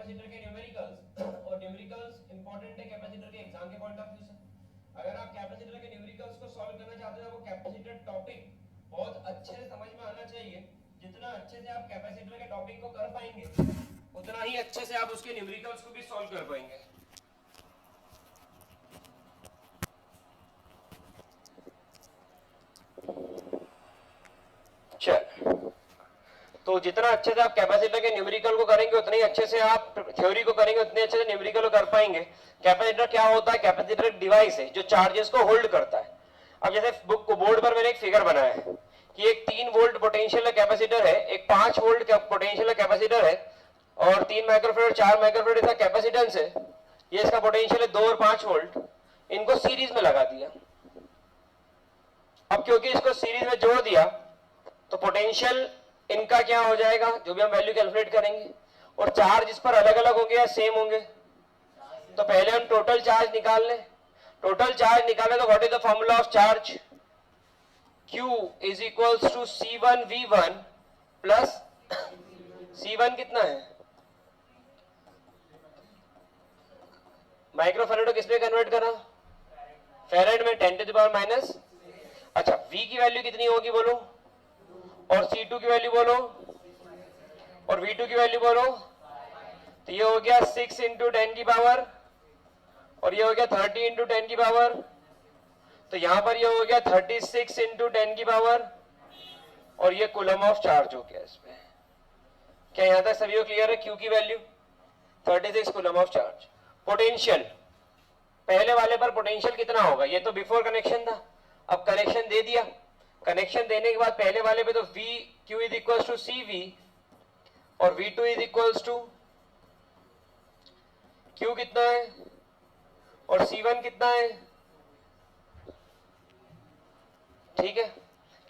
Capacitor के numericals, और numericals important है कैपेसिटर के एग्जाम के पॉइंट ऑफ व्यू से। अगर आप कैपेसिटर के न्यूमेरिकल्स को सॉल्व करना चाहते हो, वो कैपेसिटर टॉपिक बहुत अच्छे से समझ में आना चाहिए। जितना अच्छे से आप कैपेसिटर के टॉपिक को कर पाएंगे, उतना ही अच्छे से आप उसके न्यूमेरिकल्स को भी सॉल्व कर पाएंगे। चल, तो जितना अच्छे से आप कैपेसिटर के न्यूमेरिकल को करेंगे, उतने ही अच्छे से आप थ्योरी को करेंगे, उतने अच्छे से न्यूमेरिकल को कर पाएंगे। कैपेसिटर क्या होता है? कैपेसिटर एक डिवाइस है जो चार्जेस को होल्ड करता है। अब जैसे बुक को बोर्ड पर मैंने एक फिगर बनाया है कि एक 3 वोल्ट पोटेंशियल कैपेसिटर है, एक 5 वोल्ट पोटेंशियल कैपेसिटर है, और 3 माइक्रोफेरेड 4 माइक्रोफेरेड इसका कैपेसिटेंस है। ये इसका पोटेंशियल है 2 और 5 वोल्ट। इनको सीरीज में लगा दिया। अब क्योंकि इसको सीरीज में जोड़ दिया, तो पोटेंशियल इनका क्या हो जाएगा, जो भी हम वैल्यू कैलकुलेट करेंगे, और चार्ज इस पर अलग अलग होंगे या सेम होंगे। तो पहले हम टोटल चार्ज निकाल लें। टोटल चार्ज निकाले तो what is the formula of charge? Q is equals to C1V1 plus C1 कितना है? माइक्रोफेरेड को किसमें कन्वर्ट करा? फेरेड में 10 टू द पावर माइनस। अच्छा, V की वैल्यू कितनी होगी बोलो, और C2 की वैल्यू बोलो, और V2 की वैल्यू बोलो। तो ये हो गया 6 इंटू 10 की पावर, और ये हो गया 30 इंटू 10 की पावर। तो यहां पर ये हो गया 36 इंटू 10 की पावर, और ये कूलम ऑफ चार्ज हो गया इसमें। क्या यहां तक सभी को क्लियर है? Q की value 36 coulomb of charge. Potential, पहले वाले पर पोटेंशियल कितना होगा? ये तो बिफोर कनेक्शन था, अब कनेक्शन दे दिया। कनेक्शन देने के बाद पहले वाले पे तो Q is equal to CV, और V2 is equal to Q कितना है, और C1 कितना है। ठीक है,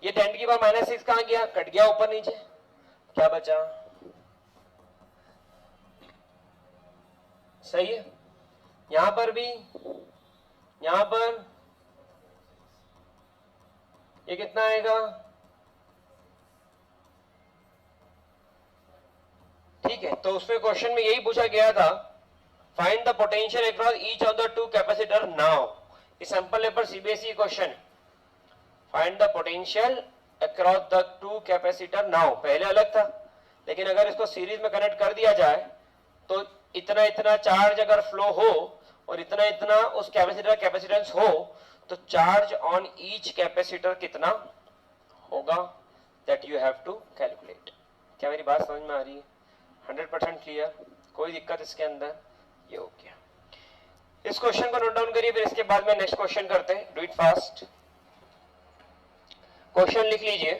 ये 10 की पावर माइनस 6 कहां गया? कट गया ऊपर नीचे, क्या बचा? सही है। यहां पर भी, यहां पर ये कितना आएगा? ठीक है, तो उसमें क्वेश्चन में यही पूछा गया था, find the potential across each of the 2 capacitor now. ये sample paper CBSE question, find the potential across the 2 capacitor now. पहले अलग था, लेकिन अगर इसको सीरीज में कनेक्ट कर दिया जाए तो इतना इतना चार्ज अगर फ्लो हो और इतना इतना उस कैपेसिटर कैपेसिटेंस हो, तो चार्ज ऑन ईच कैपेसिटर कितना होगा, that you have to calculate. क्या मेरी बात समझ में आ रही है? 100% क्लियर, कोई दिक्कत इसके अंदर? ये हो गया। इस क्वेश्चन को नोट डाउन करिए, फिर इसके बाद में नेक्स्ट क्वेश्चन करते हैं। Do it fast. क्वेश्चन लिख लीजिए,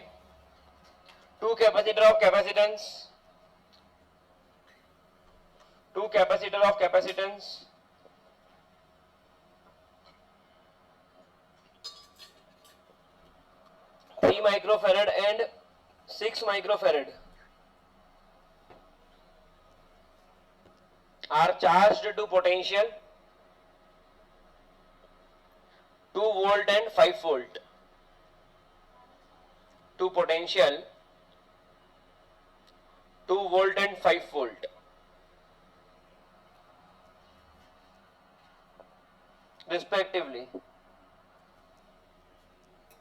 2 capacitor of capacitance, 2 capacitor of capacitance, 3 microfarad and 6 microfarad are charged to potential 2 volt and 5 volt, to potential 2 volt and 5 volt respectively.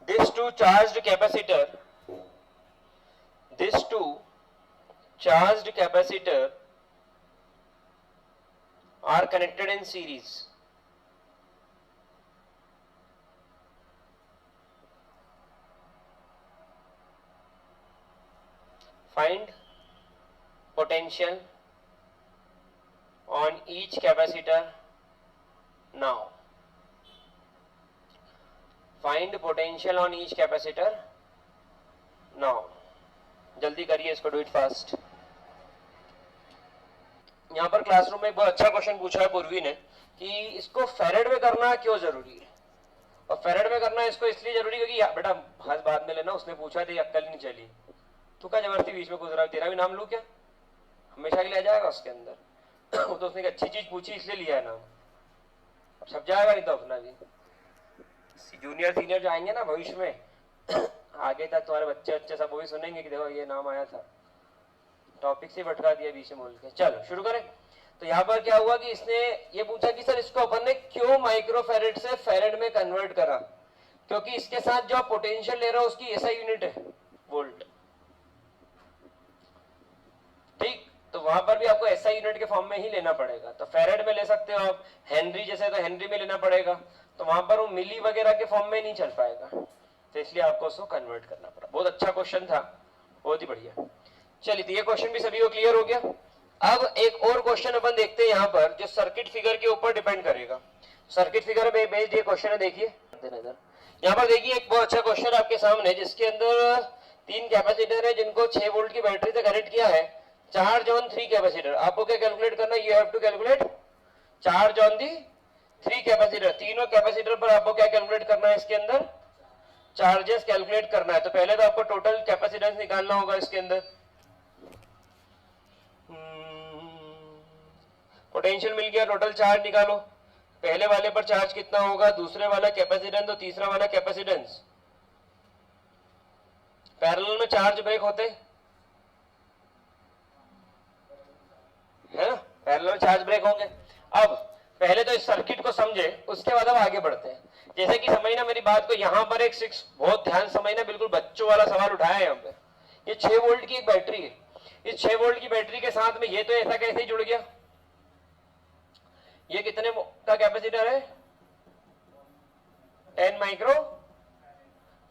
These two charged capacitor are connected in series. Find potential on each capacitor now. Find potential on each capacitor now. जल्दी करिए इसको, do it fast. यहाँ पर classroom में एक बहुत अच्छा question पूछा है पूर्वी ने कि इसको फेरेड में करना क्यों जरूरी है। और फेरेड में करना इसको इसलिए जरूरी है क्योंकि बेटा हंस बाद में लेना, उसने पूछा थी अक्कल नहीं चली, तू क्या जबरदस्ती बीच में गुजरा, तेरा भी नाम लू क्या? हमेशा के लिए आ जाएगा उसके अंदर। वो तो उसने एक अच्छी चीज पूछी इसलिए लिया है नाम, सब जाएगा नहीं तो अपना भी। जूनियर सीनियर जो आएंगे ना भविष्य में आगे तक, तुम्हारे बच्चे सब वो भी सुनेंगे कि देखो ये नाम आया था, टॉपिक से भटका दिया बीच में बोल के। चलो शुरू करें। तो यहाँ पर क्या हुआ कि इसने ये पूछा कि सर इसको अपन ने क्यों माइक्रोफेरेड से फेरेड में कन्वर्ट करा, क्योंकि इसके साथ जो आप पोटेंशियल ले रहे हो उसकी ऐसा यूनिट है वोल्ट। ठीक, तो वहां पर भी आपको ऐसा यूनिट के फॉर्म में ही लेना पड़ेगा। तो फेरेड में ले सकते हो आप, हेनरी जैसे तो हेनरी में लेना पड़ेगा, तो वहां पर वो मिली वगैरह के फॉर्म में नहीं चल पाएगा, तो इसलिए आपको उसको कन्वर्ट करना पड़ा। बहुत अच्छा क्वेश्चन था, बहुत ही बढ़िया। चलिए, तो ये क्वेश्चन भी सभी को क्लियर हो गया। अब एक और क्वेश्चन अपन देखते हैं यहाँ पर, जो सर्किट फिगर के ऊपर डिपेंड करेगा। सर्किट फिगर में बेस्ड ये क्वेश्चन है, देखिए यहाँ पर। देखिए एक बहुत अच्छा क्वेश्चन आपके सामने, जिसके अंदर 3 कैपेसिटर है जिनको 6 वोल्ट की बैटरी से कनेक्ट किया है, चार्ज ऑन 3 कैपेसिटर। आपको क्या कैलकुलेट करना है, you have to calculate charge on the 3 capacitor. तीनों कैपेसिटर पर आपको क्या कैलकुलेट करना है, इसके अंदर चार्जेस कैलकुलेट करना है। तो पहले तो आपको टोटल कैपेसिटेंस निकालना होगा इसके अंदर। पोटेंशियल मिल गया, टोटल चार्ज निकालो। पहले वाले पर चार्ज कितना होगा, दूसरे वाला कैपेसिटेंस, तो तीसरा वाला कैपेसिटेंस। पैरेलल में चार्ज ब्रेक होते है ना, पैरेलल में चार्ज ब्रेक होंगे। अब पहले तो इस सर्किट को समझे, उसके बाद अब आगे बढ़ते हैं। जैसे कि समझना मेरी बात को, यहां पर एक 6, बहुत ध्यान समझना, बिल्कुल बच्चों वाला सवाल उठाया है यहाँ पे। ये 6 वोल्ट की एक बैटरी है, इस 6 वोल्ट की बैटरी के साथ में ये तो ऐसा कैसे ही जुड़ गया। ये कितने का कैपेसिटर है, 10 माइक्रो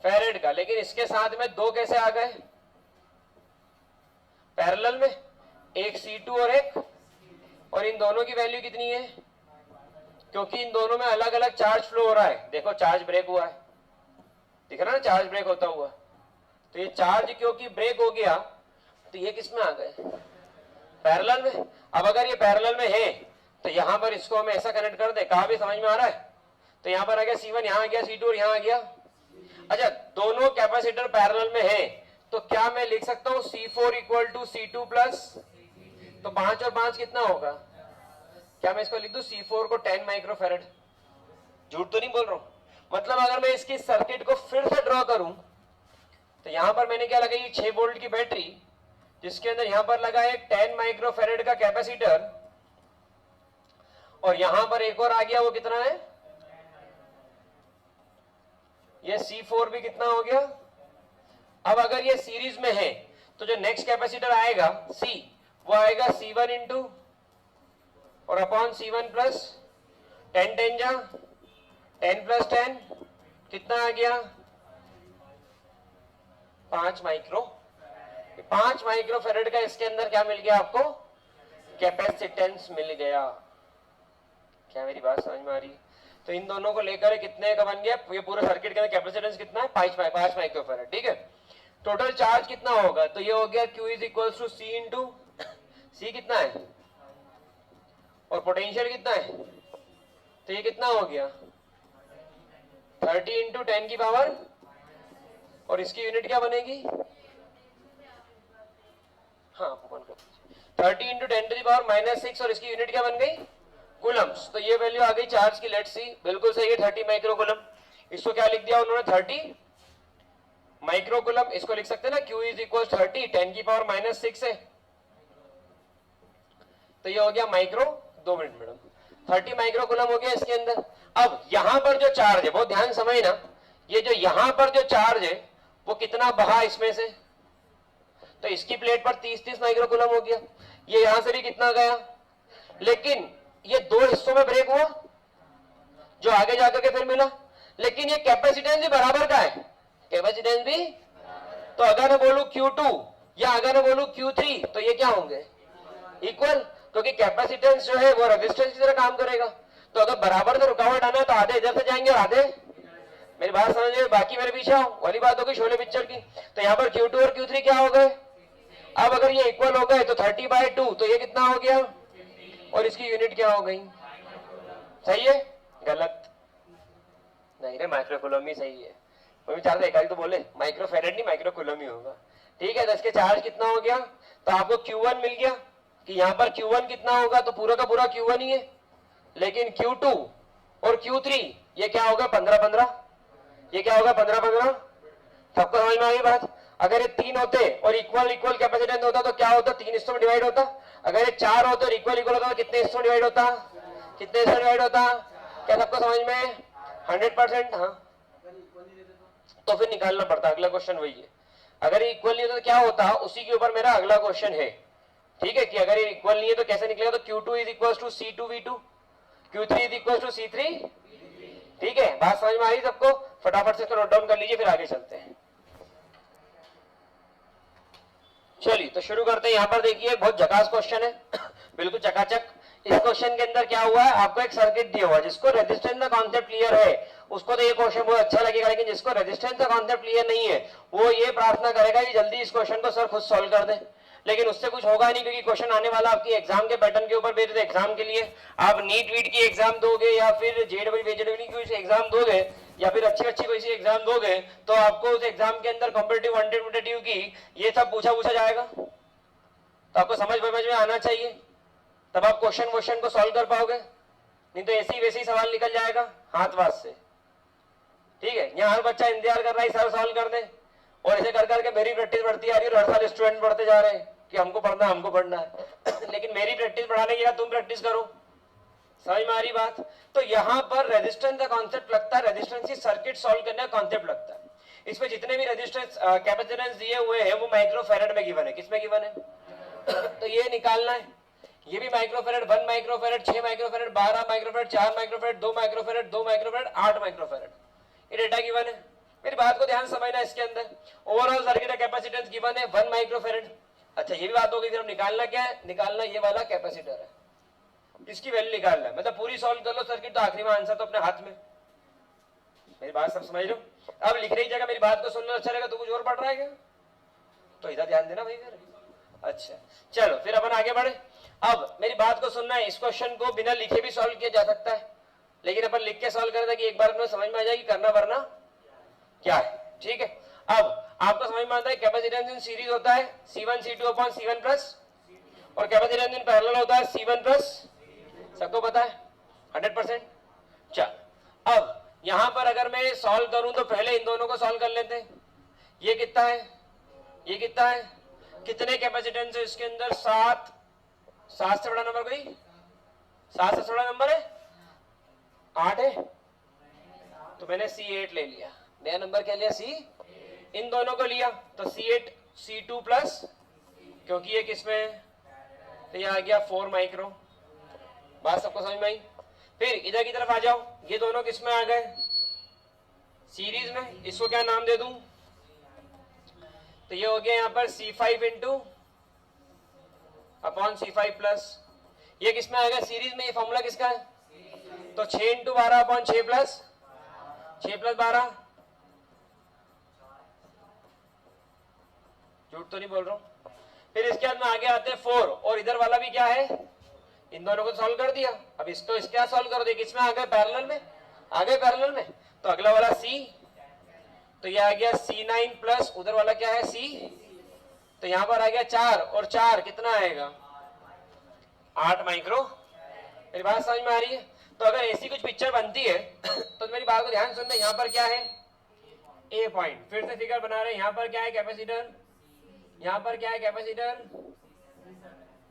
फेरेड का, लेकिन इसके साथ में 2 कैसे आ गए पैरेलल में, एक C2 और एक, और इन दोनों की वैल्यू कितनी है, क्योंकि इन दोनों में अलग अलग चार्ज फ्लो हो रहा है। देखो चार्ज ब्रेक हुआ है, दिख रहा है ना चार्ज ब्रेक होता हुआ। तो ये चार्ज क्योंकि ब्रेक हो गया, तो ये किस में आ गए, पैरेलल में। अब अगर ये पैरेलल में है तो यहां पर इसको हम ऐसा कनेक्ट कर दे, कहा भी समझ में आ रहा है। तो यहां पर आ गया C1, यहां आ गया C2 और यहां आ गया। अच्छा, दोनों कैपेसिटर पैरेलल में है, तो क्या मैं लिख सकता हूं C4 equal to C2 plus, तो 5 और 5 कितना होगा, क्या मैं इसको लिख दूं C4 को 10 माइक्रोफेरेड। झूठ तो नहीं बोल रहा हूं। मतलब अगर मैं इसकी सर्किट को फिर से ड्रॉ करूं, तो यहां पर मैंने क्या लगाई, 6 वोल्ट की बैटरी, जिसके अंदर यहां पर लगा एक 10 माइक्रोफेरेड का कैपेसिटर, और यहां पर एक और आ गया, वो कितना है, ये C4 भी कितना हो गया। अब अगर ये सीरीज में है, तो जो नेक्स्ट कैपेसिटर आएगा C, वो आएगा C1 इंटू और अपॉन C1 प्लस 10 10 जा 10 प्लस 10 कितना आ गया, 5 माइक्रोफेरेड का इसके अंदर क्या मिल गया आपको, कैपेसिटेंस मिल गया। क्या मेरी बात समझ में आ रही है। तो इन दोनों को लेकर कितने का बन गया, ये पूरा सर्किट के अंदर कैपेसिटेंस कितना है, 5 माइक्रोफेरेड। ठीक है, टोटल चार्ज कितना होगा, तो ये हो गया Q is equal to C into C कितना है, और पोटेंशियल कितना है, तो ये कितना हो गया 30 इंटू 10 की पावर, और इसकी यूनिट क्या बनेगी, हाँ 30 इंटू 10 टू द पावर -6, और इसकी यूनिट क्या बन गई, कूलम्स। तो ये वैल्यू आ गई चार्ज की, लेट्स सी, बिल्कुल सही है, 30 माइक्रो कूलम। इसको क्या लिख दिया उन्होंने, 30 माइक्रो कूलम। इसको लिख सकते हैं ना, Q इज इक्वल 30 10 की पावर -6 है, तो ये हो गया micro, 2 minute madam, 30 micro coulomb हो गया इसके अंदर। अब यहां पर जो चार्ज है, बहुत ध्यान समझना, ये जो यहां पर जो चार्ज है वो कितना बहा इसमें से, तो इसकी प्लेट पर 30 माइक्रो कूलम हो गया। ये यहां से भी कितना गया, लेकिन ये 2 हिस्सों में ब्रेक हुआ, जो आगे जाकर के फिर मिला, लेकिन ये कैपेसिटेंस भी बराबर का है, कैपेसिटेंस भी। तो अगर मैं बोलूं Q2 या अगर मैं बोलूं Q3, तो ये क्या होंगे, इक्वल, क्योंकि कैपेसिटेंस जो है वो रेजिस्टेंस की तरह काम करेगा। तो अगर बराबर से रुकावट आना है, तो आधे इधर से जाएंगे और आधे, मेरी बात समझिए, बाकी मेरे पीछे आओ, वाली बात होगी शोले पिक्चर की। तो यहाँ पर Q2 और Q3 क्या हो गए, अब अगर ये इक्वल हो गए तो 30/2, तो ये कितना हो गया, और इसकी यूनिट क्या हो गई, सही है, गलत नहीं रे, माइक्रोकूलम ही सही है। वो भी चाहते एक तो बोले माइक्रोफेरेड नहीं, माइक्रोकूलम ही होगा। ठीक है, तो इसके चार्ज कितना हो गया, तो आपको Q1 मिल गया, कि यहाँ पर Q1 कितना होगा, तो पूरा का पूरा Q1 ही है, लेकिन Q2 और Q3 ये क्या होगा, 15 15, ये क्या होगा 15 15। सबको समझ में आ गई बात। अगर ये 3 होते और इक्वल इक्वल कैपेसिटेंस होता तो क्या होता, 3 हिस्सों में डिवाइड होता। अगर ये 4 होते और इक्वल इक्वल होता तो कितने हिस्सों में डिवाइड होता, कितने हिस्सों में डिवाइड होता। क्या सबको समझ में? 100%। हाँ, तो फिर निकालना पड़ता। अगला क्वेश्चन वही है, अगर ये इक्वल नहीं होता तो क्या होता, उसी के ऊपर मेरा अगला क्वेश्चन है। ठीक है, कि अगर ये इक्वल नहीं है तो कैसे निकलेगा, तो Q2 is equal to C2V2, Q3 is equal to C3। ठीक है, बात समझ में आ रही सबको? फटाफट से इसको नोट डाउन कर लीजिए, फिर आगे चलते हैं। चलिए तो शुरू करते हैं। यहाँ पर देखिए बहुत झकास क्वेश्चन है बिल्कुल चकाचक। इस क्वेश्चन के अंदर क्या हुआ है, आपको एक सर्किट दिया हुआ है, जिसको रेजिस्टेंस का कॉन्सेप्ट क्लियर है उसको तो ये क्वेश्चन बहुत अच्छा लगेगा, लेकिन जिसको रेजिस्टेंस का कॉन्सेप्ट क्लियर नहीं है वो ये प्रार्थना करेगा कि जल्दी इस क्वेश्चन को सर खुद सॉल्व कर दे। लेकिन उससे कुछ होगा नहीं, क्योंकि क्वेश्चन आने वाला आपकी एग्जाम के पैटर्न के ऊपर बेस्ड। एग्जाम के लिए आप नीट वीट की एग्जाम दोगे या फिर JEE की एग्जाम दोगे या फिर अच्छी अच्छी कोई सी एग्जाम दोगे, तो आपको उस एग्जाम के अंदर कॉम्पिटिटिव क्वांटिटेटिव की ये सब पूछा जाएगा। तो आपको समझ में आना चाहिए, तब आप क्वेश्चन को सॉल्व कर पाओगे, नहीं तो ऐसे ही वैसे ही सवाल निकल जाएगा हाथवास से। ठीक है, यहाँ हर बच्चा इंतजार कर रहा है सर सॉल्व कर दे, और ऐसे कर करके मेरी प्रैक्टिस बढ़ती आ रही है, हर साल स्टूडेंट बढ़ते जा रहे हैं कि हमको पढ़ना है लेकिन मेरी प्रैक्टिस बढ़ाने के बाद तुम प्रैक्टिस करो। समझ में आ रही बात? तो यहाँ पर रेजिस्टेंस का कॉन्सेप्ट लगता है, रेजिस्टेंस की सर्किट सॉल्व करने का कॉन्सेप्ट लगता है। इसमें जितने भी रेजिस्टेंस कैपेसिटेंस दिए हुए हैं वो माइक्रोफैरड में गिवन है। किसमें गिवन है तो ये निकालना है। ये भी microfarad, 1 microfarad, 6 microfarad, 12 microfarad, 4 microfarad, 2 microfarad, 2 microfarad, 8 microfarad, ये डेटा गिवन है। मेरी बात को ध्यान समझना, इसके अंदर ओवरऑल सर्किट कैपेसिटेंस गिवन है 1 माइक्रोफैरड। अच्छा, ये भी बात हो गई। फिर हम निकालना क्या है, निकालना ये वाला कैपेसिटर है, इसकी वैल्यू निकालना है। मतलब पूरी सॉल्व कर लो सर्किट, तो आखिरी में आंसर तो अपने हाथ में। मेरी बात सब समझ लो? अब लिख रही जगह मेरी बात को सुन लो, अच्छा रहेगा। तो कुछ और पढ़ रहा है क्या? तो इधर ध्यान देना भाई फिर। अच्छा चलो फिर अपन आगे बढ़े। अब मेरी बात को सुनना है, इस क्वेश्चन को बिना लिखे भी सॉल्व किया जा सकता है, लेकिन अपन लिख के सॉल्व करें कि एक बार में समझ में आ जाएगी करना वरना क्या है। ठीक है, अब आपको समझ में आता है कैपेसिटेंस इन सीरीज होता है C1 C2 upon C1 plus, और कैपेसिटेंस इन पैरेलल होता है C1 प्लस। सबको पता है 100%। चल अब यहां पर अगर मैं सॉल्व करूं तो पहले इन दोनों को सॉल्व कर लेते हैं। ये कितना है, ये कितना है, कितने कैपेसिटेंस है इसके अंदर? 7। 7 से बड़ा नंबर कोई? 7 से बड़ा नंबर है 8 है, तो मैंने C8 ले लिया। नया नंबर क्या लिया? C। इन दोनों को लिया तो C8 C2 प्लस, क्योंकि ये किसमें, तो ये आ गया 4 माइक्रो। बात सबको समझ में आई? फिर इधर की तरफ आ जाओ, ये दोनों किसमें आ गए? सीरीज में। इसको क्या नाम दे दूं? तो ये हो गया यहाँ पर C5 into upon C5 plus. ये किसमें आ गया? सीरीज में। ये फॉर्मूला किसका है? तो 6 इंटू 12 अपॉन 6 प्लस 6 प्लस 12। झूठ तो नहीं बोल रहा हूं। फिर इसके बाद में आगे आते हैं 4, और इधर वाला भी क्या है? इन दोनों को सॉल्व कर दिया। अब इसको इसका सॉल्व कर दे, किसमें आ गए? पैरेलल में आ गए, पैरेलल में। तो अगला वाला C, तो ये आ गया C9 प्लस, उधर वाला क्या है? C। तो यहां पर आ गया 4, और 4 कितना आएगा? 8 माइक्रो। मेरी बात समझ में आ रही है? तो अगर ऐसी कुछ पिक्चर बनती है तो मेरी बात को ध्यान सुनना। यहां पर क्या है? A point. फिर से फिगर बना रहे हैं। यहां पर क्या है? कैपेसिटर। यहां पर क्या है? कैपेसिटर।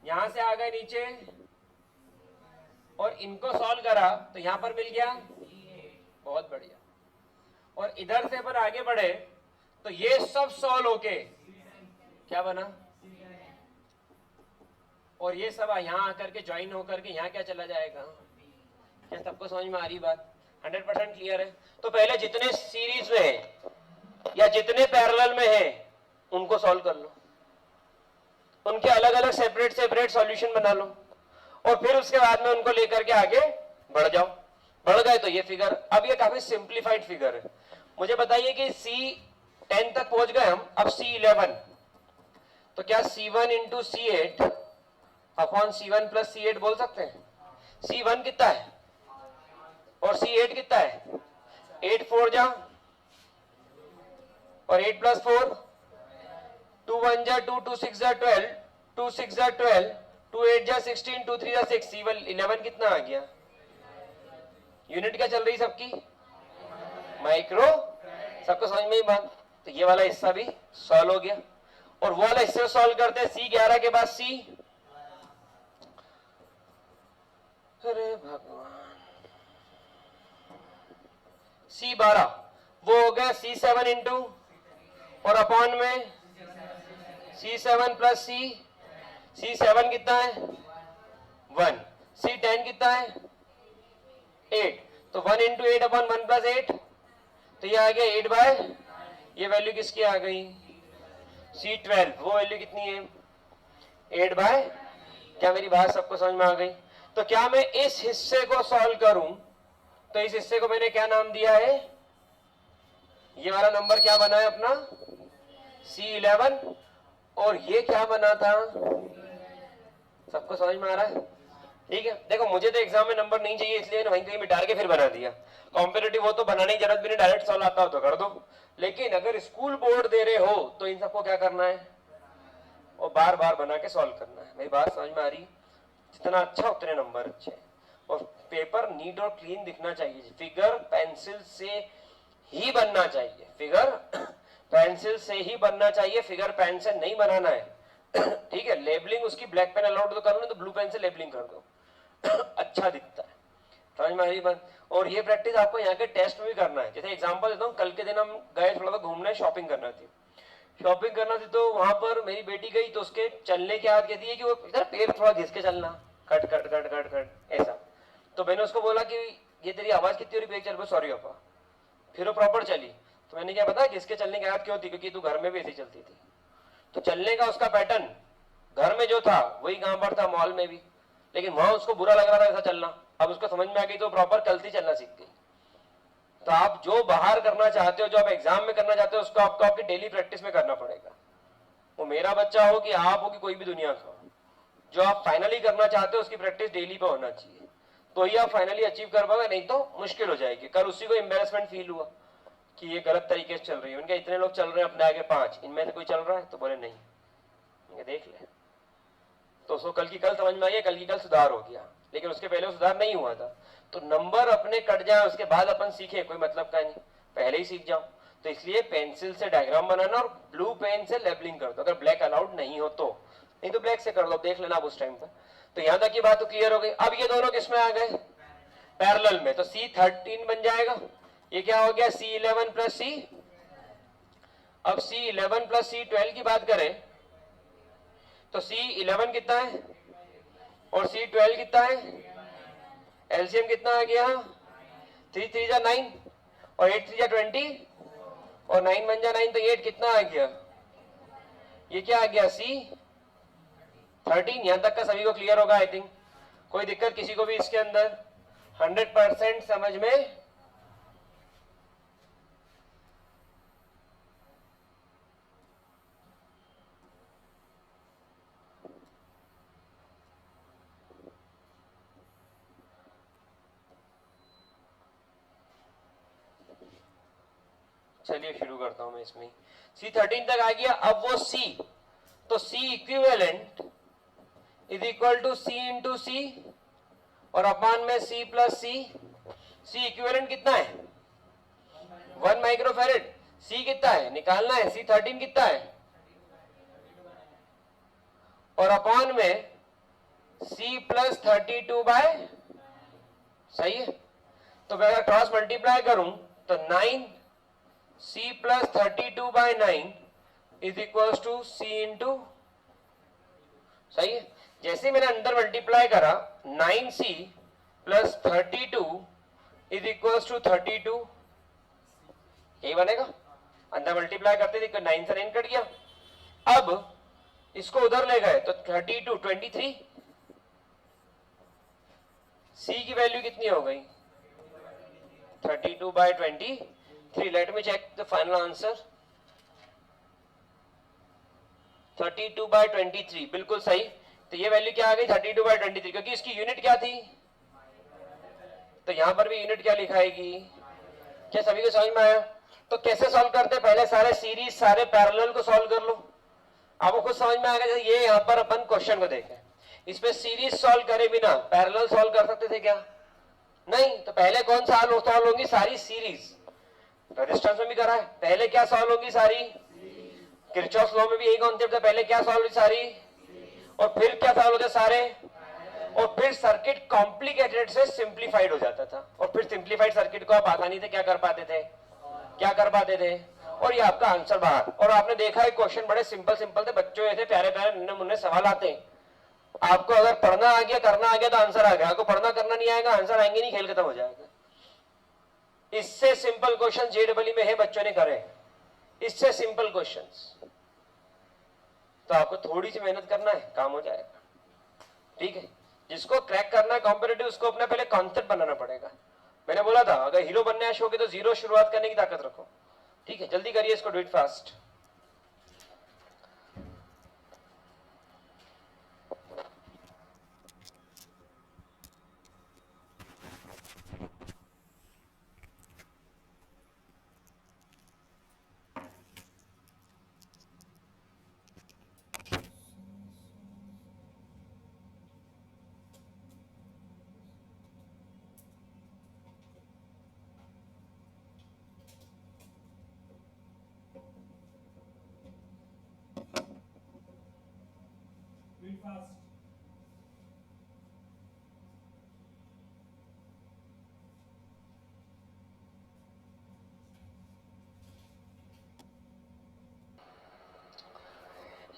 यहां से आ गए नीचे और इनको सॉल्व करा तो यहां पर मिल गया। बहुत बढ़िया। और इधर से अपन आगे बढ़े तो ये सब सॉल्व होके क्या बना? और ये सब यहां आकर के ज्वाइन होकर के यहां क्या चला जाएगा? क्या सबको समझ में आ रही बात? 100% क्लियर है? तो पहले जितने सीरीज में है या जितने पैरेलल में है उनको सॉल्व कर लो, उनके अलग अलग सेपरेट सेपरेट सॉल्यूशन बना लो, और फिर उसके बाद में उनको लेकर के आगे बढ़ जाओ। बढ़ गए तो ये फिगर, अब ये काफी सिंप्लीफाइड फिगर है। मुझे बताइए कि C10 तक पहुंच गए हम, अब C11, तो क्या C1 into C8 upon C1 plus C8 बोल सकते हैं? C1 कितना है और C8 कितना है? 8 4 जा, और 8 प्लस 4, 2 1 जा 2, 2 6 जा 12, 2 6 जा 12, 2 8 जा 16, 2 3 जा 6, C11 कितना आ गया? यूनिट क्या चल रही सबकी? माइक्रो। सबको समझ में ही बात? तो ये वाला हिस्सा भी सॉल्व हो गया। और वो वाला हिस्से सॉल्व करते हैं, C11 के बाद C, अरे भगवान, C12 वो हो गया C7 इंटू और अपॉन में C7 प्लस C, C7 कितना है 1, C10 कितना है 8, तो 1 इंटू 8 अपॉन 1 प्लस 8, तो ये आ गया 8 बाय, ये वैल्यू किसकी आ गई C12, वो वैल्यू कितनी है 8 बाय। क्या मेरी बात सबको समझ में आ गई? तो क्या मैं इस हिस्से को सॉल्व करूं तो इस हिस्से को मैंने क्या नाम दिया है, ये वाला नंबर क्या बना है अपना C11, और ये क्या बना था, सबको समझ में आ रहा है? ठीक है, देखो मुझे तो एग्जाम में नंबर नहीं चाहिए इसलिए वहीं कहीं बिठार के फिर बना दिया। कॉम्पिटिटिव हो तो बनाने की जरूरत भी नहीं, डायरेक्ट सॉल्व आता हो तो कर दो। लेकिन अगर स्कूल बोर्ड दे रहे हो तो इन सबको क्या करना है, और बार बार बना के सॉल्व करना है। मेरी बात समझ में आ रही? जितना अच्छा उतने नंबर अच्छे, और पेपर नीट और क्लीन दिखना चाहिए। फिगर पेंसिल से ही बनना चाहिए, फिगर पेंसिल से ही बनना चाहिए, फिगर पेन से नहीं बनाना है। ठीक है, लेबलिंग उसकी ब्लैक पेन अलाउड तो करो, नहीं तो ब्लू पेन से लेबलिंग कर दो। अच्छा दिखता है, समझ में आ रही बात? और ये प्रैक्टिस आपको यहाँ के टेस्ट में भी करना है। जैसे एग्जांपल देता हूँ, कल के दिन हम गए थोड़ा सा घूमने, शॉपिंग करना थी, तो वहां पर मेरी बेटी गई तो उसके चलने की आदत कहती है कि वो इधर पैर थोड़ा घिस के चलना, cut cut cut cut cut ऐसा। तो मैंने उसको बोला कि ये तेरी आवाज कितनी हो रही, पैर चल, सॉरी पापा। फिर वो प्रॉपर चली। तो मैंने क्या पता घिस के चलने की आदत क्यों थी, क्योंकि तू घर में भी ऐसी चलती थी। तो चलने का उसका पैटर्न घर में जो था वही गांव पर था, मॉल में भी, लेकिन वहां उसको बुरा लग रहा था ऐसा चलना। अब उसको समझ में आ गई तो प्रॉपर चलती चलना सीख गई। तो आप जो बाहर करना चाहते हो, जो आप एग्जाम में करना चाहते हो, उसको आपको आपकी डेली प्रैक्टिस में करना पड़ेगा। वो मेरा बच्चा हो कि आप हो कि कोई भी दुनिया का हो, जो आप फाइनली करना चाहते हो उसकी प्रैक्टिस डेली पे होना चाहिए, तो ही आप फाइनली अचीव कर पाओगे, नहीं तो मुश्किल हो जाएगी। कल उसी को एम्बेरसमेंट फील हुआ कि ये गलत तरीके से चल रही है। उनके इतने लोग चल रहे हैं, अपने आगे 5, इनमें से कोई चल रहा है? तो बोले नहीं। देख ले, तो उसको कल की कल समझ में आई, कल की कल सुधार हो गया, लेकिन उसके पहले सुधार नहीं हुआ था। तो नंबर अपने कट जाए उसके बाद अपन सीखे, कोई मतलब का नहीं, पहले ही सीख जाओ। तो इसलिए पेंसिल से डायग्राम बनाना और ब्लू पेन से लेबलिंग कर दो, अगर ब्लैक अलाउड नहीं हो तो, नहीं तो ब्लैक से कर लो, देख लेना आप उस टाइम पर। तो यहां तक की बात तो क्लियर हो गई। अब ये दोनों किसमें आ गए, पैरेलल में, तो C13 बन जाएगा। ये क्या हो गया C11 प्लस C। अब C11 प्लस C12 की बात करें तो C11 कितना है और C12 कितना है, एलसीएम कितना आ गया 3 3 जा 9 और 8 3 जा 20 और 9 1 जा 9, तो 8 कितना आ गया, ये क्या आ गया C13। यहां तक का सभी को क्लियर होगा आई थिंक, कोई दिक्कत किसी को भी इसके अंदर? 100% समझ में? चलिए शुरू करता हूं मैं इसमें। C13 तक आ गया। अब वो C, तो C equivalent is equal to C into C और अपान में C plus C। C equivalent कितना है 1 माइक्रोफैरेड। C कितना है निकालना है, C13 कितना है, और अपान में C प्लस 32 बाय, सही है। तो मैं अगर क्रॉस मल्टीप्लाई करूं तो 9 C plus 32 by 9 is equal to C into, सही है। जैसे मैंने अंदर मल्टीप्लाई करा 9C plus 32 is equal to 32, यही बनेगा। अंदर मल्टीप्लाई करते थे 9 से 9 कट गया। अब इसको उधर ले गए तो 32 23, C की वैल्यू कितनी हो गई 32 by 23। Let me check the final answer, 32 by 23 बिल्कुल सही। तो ये वैल्यू क्या आ गई 32 बाय 23, क्योंकि इसकी यूनिट क्या थी, तो यहां पर भी यूनिट क्या लिखाएगी। क्या सभी को समझ में आया? तो कैसे सॉल्व करते हैं, पहले सारे सीरीज सारे पैरेलल को सॉल्व कर लो, आपको खुद समझ में आएगा। ये यहां पर अपन क्वेश्चन को देखें, इसमें सीरीज सॉल्व करे बिना पैरेलल सॉल्व कर सकते थे क्या? नहीं। तो पहले कौन सा सॉल्व होंगी, सारी सीरीज। रेजिस्टेंस में भी करा है। पहले क्या सॉल्व होगी सारी, किरचॉफ लॉ में भी यही कॉन्सेप्ट है, पहले क्या सॉल्व होगी सारी और फिर क्या सॉल्व होते सारे, और फिर सर्किट कॉम्प्लिकेटेड से सिंप्लीफाइड हो जाता था, और फिर सिंप्लीफाइड सर्किट को आप आसानी से क्या कर पाते थे, और ये आपका आंसर बाहर। और आपने देखा है क्वेश्चन बड़े सिंपल सिंपल थे, बच्चों ऐसे प्यारे प्यारे नन्हे मुन्ने सवाल आते हैं। आपको अगर पढ़ना आ गया करना आ गया तो आंसर आ गया, आपको पढ़ना करना नहीं आएगा आंसर आएंगे नहीं, खेल खत्म हो जाएगा। इससे सिंपल क्वेश्चन जेडबलई में है, बच्चों ने करे इससे सिंपल क्वेश्चंस, तो आपको थोड़ी सी मेहनत करना है काम हो जाएगा। ठीक है, जिसको क्रैक करना है कॉम्पिटिटिव उसको अपना पहले कॉन्सेप्ट बनाना पड़ेगा। मैंने बोला था अगर हीरो बनने आए शो के तो जीरो शुरुआत करने की ताकत रखो। ठीक है, जल्दी करिए इसको, डू इट फास्ट।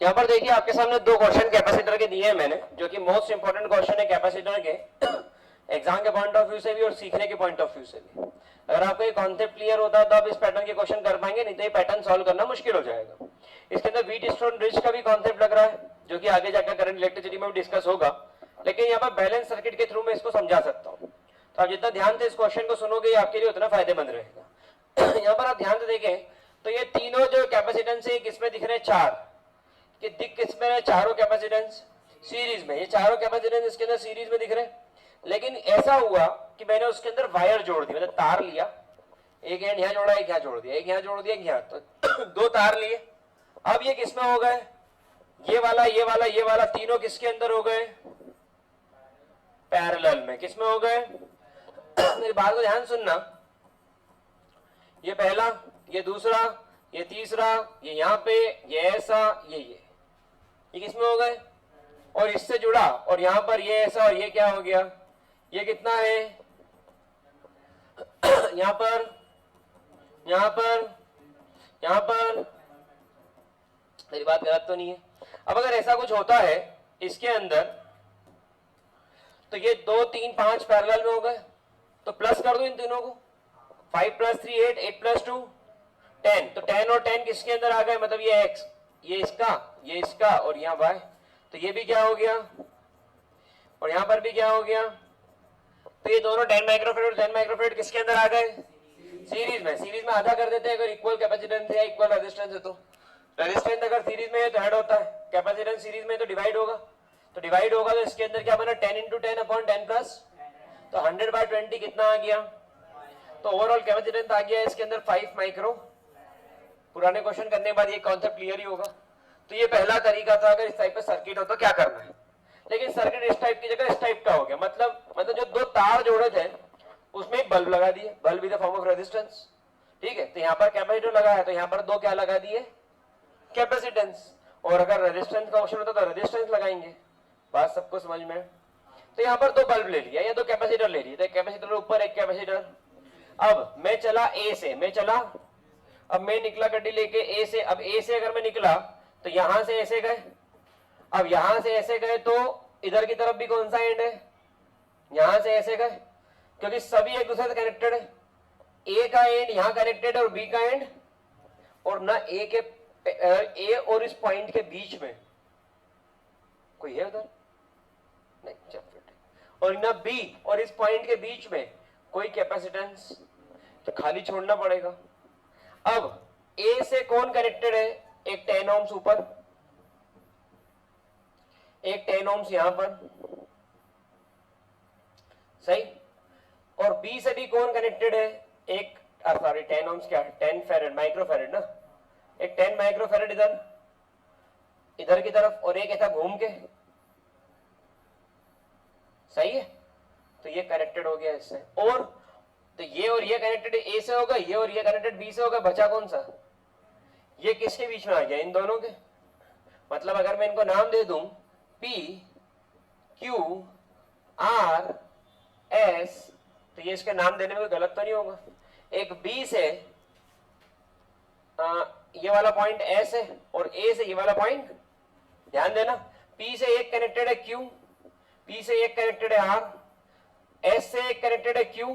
यहां पर देखिए आपके सामने दो क्वेश्चन कैपेसिटर के दिए हैं मैंने, जो कि मोस्ट इंपोर्टेंट क्वेश्चन है कैपेसिटर के एग्जाम के पॉइंट ऑफ व्यू से भी और सीखने के पॉइंट ऑफ व्यू से भी। अगर आपको ये कॉन्सेप्ट क्लियर होता है तो आप इस पैटर्न के क्वेश्चन कर पाएंगे, नहीं तो ये पैटर्न सॉल्व करना मुश्किल हो जाएगा। इसके अंदर व्हीटस्टोन ब्रिज का भी कॉन्सेप्ट लग रहा है, जो कि आगे जाकर करंट इलेक्ट्रिसिटी में भी डिस्कस होगा, लेकिन यहाँ पर बैलेंस सर्किट के थ्रू मैं इसको समझा सकता हूँ। तो आप जितना ध्यान से इस क्वेश्चन को सुनोगे आपके लिए उतना फायदेमंद रहेगा। यहाँ पर आप ध्यान से देखें तो ये तीनों जो कैपेसिटेंस है किसमें दिख रहे हैं, चार कि दिख किसमें है, चारों कैपेसिटेंस सीरीज में। ये चारों कैपेसिटेंस इसके अंदर सीरीज में दिख रहे हैं, लेकिन ऐसा हुआ कि मैंने उसके अंदर वायर जोड़ दी, मतलब तार लिया, एक एंड यहाँ जोड़ा, एक यहाँ जोड़ दिया, एक यहाँ जोड़ दिया, एक यहाँ, तो दो तार लिए। अब ये किसमें हो गए, ये वाला ये वाला ये वाला, तीनों किसके अंदर हो गए, पैरेलल में। किसमें हो गए, मेरी बात को ध्यान सुनना, ये पहला, ये दूसरा, ये तीसरा, ये यहाँ पे, ये ऐसा, ये किसमें हो गए, और इससे जुड़ा, और यहां पर ये ऐसा, और ये क्या हो गया, ये कितना है, यहां पर, यहां पर, यहां पर, मेरी बात गलत तो नहीं है। अब अगर ऐसा कुछ होता है इसके अंदर, तो ये 2 3 5 पैरेलल में हो गए, तो प्लस कर दो इन तीनों को, 5 + 3 8, 8 + 2 10, तो 10 और 10 किसके अंदर आ गए, मतलब ये x, ये इसका और यहाँ y, तो ये भी क्या हो गया और यहाँ पर भी क्या हो गया, तो ये दोनों 10 माइक्रोफेरेड और 10 माइक्रोफेरेड किसके अंदर आ गए, सीरीज में। सीरीज में आधा कर देते हैं अगर इक्वल कैपेसिटेंस है, इक्वल रेजिस्टेंस है, तो रेजिस्टेंस अगर सीरीज में है तो ऐड होता है, कैपेसिटेंस सीरीज में तो डिवाइड होगा, तो डिवाइड होगा तो इसके अंदर क्या बना, 10 × 10/10+, तो 100/20 कितना आ गया, तो ओवरऑल कैपेसिटेंस आ गया इसके अंदर 5 माइक्रो। पुराने क्वेश्चन करने के बाद ये कॉन्सेप्ट क्लियर ही होगा। तो ये पहला तरीका था, अगर इस टाइप का सर्किट हो तो क्या करना है। लेकिन सर्किट इस टाइप की जगह इस टाइप का हो गया, मतलब जो दो तार जोड़े थे उसमें एक बल्ब लगा दिए, bulb is the form of resistance. ठीक है, तो यहाँ पर कैपेसिटर लगा है, तो यहाँ पर दो क्या लगा दिए, कैपेसिटेंस। और अगर रेजिस्टेंस का ऑप्शन होता तो रेजिस्टेंस लगाएंगे। बात सबको समझ में। तो यहाँ पर दो बल्ब ले लिया या दो कैपेसिटर ले लिए, तो एक कैपेसिटर ऊपर एक कैपेसिटर। अब मैं चला ए से, अब मैं निकला गड्डी लेके ए से। अब ए से अगर मैं निकला तो यहां से ऐसे गए, अब यहां से ऐसे गए तो इधर की तरफ भी कौन सा एंड है, यहां से ऐसे गए, क्योंकि सभी एक दूसरे से कनेक्टेड है। ए का एंड यहां कनेक्टेड है और बी का एंड, और ना ए और इस पॉइंट के बीच में कोई है उधर नहीं, और ना बी और इस पॉइंट के बीच में कोई कैपेसिटेंस, तो खाली छोड़ना पड़ेगा। अब ए से कौन कनेक्टेड है, एक 10 ohms ऊपर, एक 10 ohms यहां पर, सही। और बी से भी कौन कनेक्टेड है, एक 10 ohms क्या, 10 फैरेड माइक्रोफैरेड ना, एक 10 माइक्रोफैरेड इधर की तरफ, और एक ऐसा घूम के, सही है। तो ये कनेक्टेड हो गया इससे। और तो ये और ये कनेक्टेड ए से होगा, ये और ये कनेक्टेड बी से होगा, बचा कौन सा? ये किसके बीच में आ गया? इन दोनों के। मतलब अगर मैं इनको नाम दे दूं P Q R S, तो ये इसके नाम देने में कोई गलत तो नहीं होगा। एक B से ये वाला पॉइंट S है और A से ये वाला पॉइंट, ध्यान देना, P से एक कनेक्टेड है Q, P से एक कनेक्टेड है R, S से एक कनेक्टेड है Q,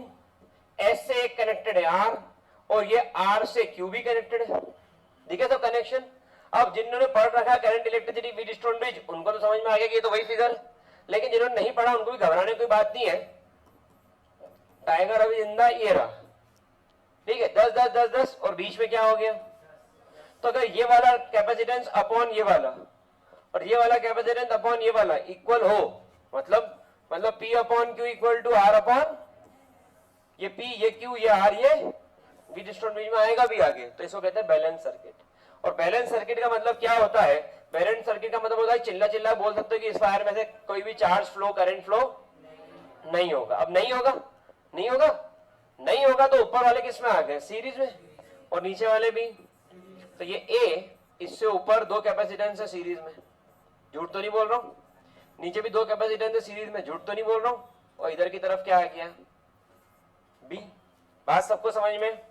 S से एक कनेक्टेड है R, और ये R से Q भी कनेक्टेड है। दिखे तो कनेक्शन। अब जिन्होंने पढ़ रखा है करंट इलेक्ट्रिसिटी वी डिस्टोन ब्रिज, उनको तो समझ में आ गया कि ये तो वही फिगर, लेकिन जिन्होंने नहीं पढ़ा उनको भी घबराने की कोई बात नहीं है। टाइगर अभी जिंदा ये रहा, ठीक है, 10 10 10 10, और बीच में क्या हो गया? तो अगर ये वाला कैपेसिटेंस अपॉन ये वाला और ये वाला कैपेसिटेंस अपॉन ये वाला इक्वल हो, मतलब P upon Q equal to R upon ये P, ये Q, ये R, ये वी डिस्टोन ब्रिज में आएगा भी आगे, तो इसको कहते हैं बैलेंस सर्किट। और बैलेंस सर्किट का मतलब क्या होता है? बैलेंस सर्किट का मतलब होता है, चिल्ला चिल्ला बोल सकते हो कि इस वायर में से कोई भी चार्ज फ्लो, करंट फ्लो नहीं होगा। अब नहीं होगा, नहीं होगा, नहीं होगा, तो ऊपर वाले किस में आ गए? सीरीज में, और नीचे वाले भी। तो ये A, इससे ऊपर दो कैपेसिटेंस है सीरीज में, झूठ तो नहीं बोल रहा हूं, नीचे भी दो कैपेसिटेंस है सीरीज में, झूठ तो नहीं बोल रहा हूं, और इधर की तरफ क्या आ गया? B। बात सबको समझ में?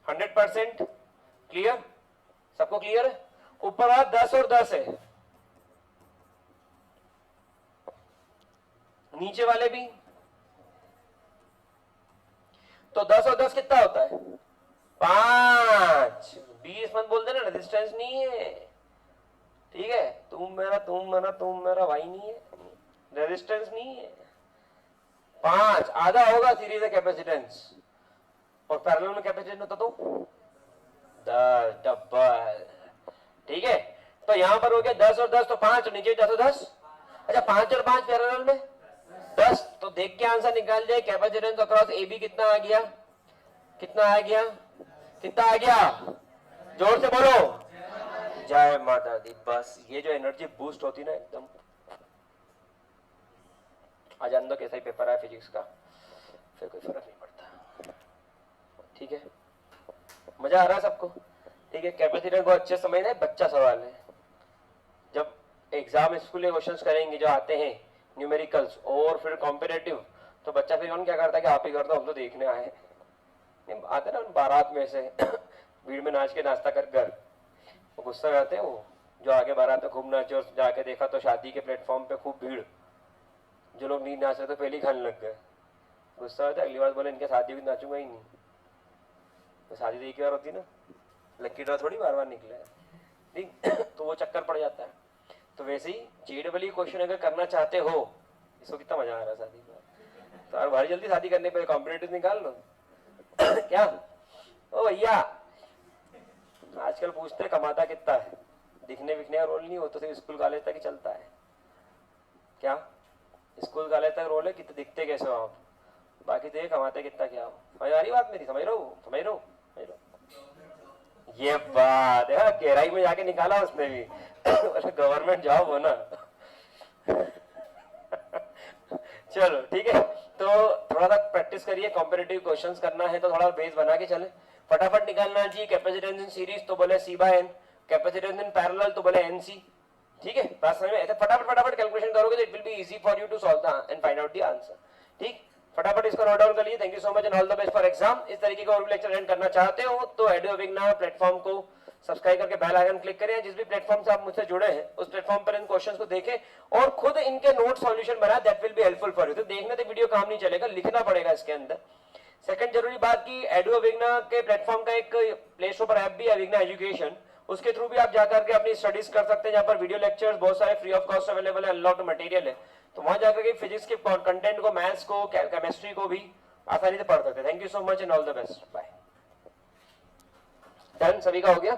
100% क्लियर? सबको क्लियर है? ऊपर वाला 10 और 10 है, नीचे वाले भी, तो 10 और 10 कितना होता है? 5। 20 मत बोल देना, रेजिस्टेंस नहीं है, ठीक है? तुम मेरा भाई नहीं है, रेजिस्टेंस नहीं है। 5 आधा होगा सीरीज कैपेसिटेंस, और पैरेलल में कैपेसिटेंस होता तो 10 डबल, ठीक है? तो यहां पर हो गया 10 और 10, तो 5, और नीचे 10 और 10। अच्छा, 5 और 5 पैरेलल में 10, तो देख के आंसर निकाल जाए। कैपेसिटेंस अक्रॉस ए बी कितना आ गया? कितना आ गया? कितना आ गया? जोर से बोलो, जय माता दी। बस ये जो एनर्जी बूस्ट होती ना एकदम। आज अंदर कैसा ही पेपर है फिजिक्स का, फिर कोई फर्क नहीं पड़ता, ठीक है? मजा आ रहा है सबको? ठीक है, कैपेसिटेंस बहुत अच्छे समझना है, बच्चा सवाल है। जब एग्जाम स्कूल के क्वेश्चंस करेंगे जो आते हैं न्यूमेरिकल्स और फिर कॉम्पिटेटिव, तो बच्चा फिर कौन क्या करता है कि आप ही कर दो, हम तो देखने आए हैं। आते ना बारात में से भीड़ में नाच के नाश्ता कर घर, वो गुस्सा करते हैं, वो जो आगे बारात में खूब नाचे, और जाके देखा तो शादी के प्लेटफॉर्म पे खूब भीड़, जो लोग नहीं नाच रहे थे पहले ही खाने लग गए। गुस्सा आता है, अगली बार बोले इनके शादी भी नाचूंगा ही नहीं। तो शादी तो एक बार होती ना, लक्की ड्रॉ थोड़ी बार बार निकला है, ठीक? तो वो चक्कर पड़ जाता है। तो वैसे ही जेडबल क्वेश्चन अगर करना चाहते हो, इसको कितना मजा आ रहा है शादी में, तो यार भारी जल्दी शादी करने पे कॉम्पिटेटिव निकाल लो। क्या ओ भैया, आजकल पूछते हैं कमाता कितना है, दिखने विखने का रोल नहीं हो, तो सिर्फ स्कूल कॉलेज तक ही चलता है। क्या स्कूल कॉलेज तक रोल है? कितने दिखते कैसे हो आप, बाकी तो ये कमाते कितना क्या हो। समझ आ रही बात मेरी? समझ रहे हो? ये बात है, गहराई में जाके निकाला उसने भी। गवर्नमेंट जॉब हो ना। चलो ठीक है, तो थोड़ा सा प्रैक्टिस करिए। कॉम्पिटिटिव क्वेश्चंस करना है तो थोड़ा बेस बना के चले, फटाफट निकालना चाहिए। कैपेसिटेंस इन सीरीज तो बोले C/N, कैपेसिटेंस इन पैरेलल तो बोले NC, ठीक है? बात समझ में? ऐसे फटाफट कैलकुलेशन करोगे तो it will be easy for you to solve the end find out the answer, ठीक? फटाफट इसको नोट डाउन कर लीजिए। Thank you so much and all the best for exam. इस तरीके का और भी लेक्चर अटेंड करना चाहते हो तो एडुअविग्ना प्लेटफॉर्म को सब्सक्राइब करके बेल आइकन क्लिक करें। जिस भी प्लेटफॉर्म से आप मुझसे जुड़े हैं उस प्लेटफॉर्म पर इन क्वेश्चंस को देखें और खुद इनके नोट सॉल्यूशन बनाए, that will be helpful for you. तो देखने से वीडियो काम नहीं चलेगा, लिखना पड़ेगा इसके अंदर। सेकंड जरूरी बात की एडुअविग्ना के प्लेटफॉर्म का एक प्ले स्टोर पर ऐप भी है, अविग्ना एजुकेशन, उसके थ्रू भी आप जाकर के अपनी स्टडीज कर सकते हैं, जहां पर वीडियो लेक्चर्स बहुत सारे फ्री ऑफ कॉस्ट अवेलेबल है, लॉट मटेरियल है। तो वहां जाकर के फिजिक्स के कंटेंट को, मैथ्स को, केमिस्ट्री को भी आसानी से पढ़ सकते हैं। Thank you so much and all the best, bye. Done, सभी का हो गया?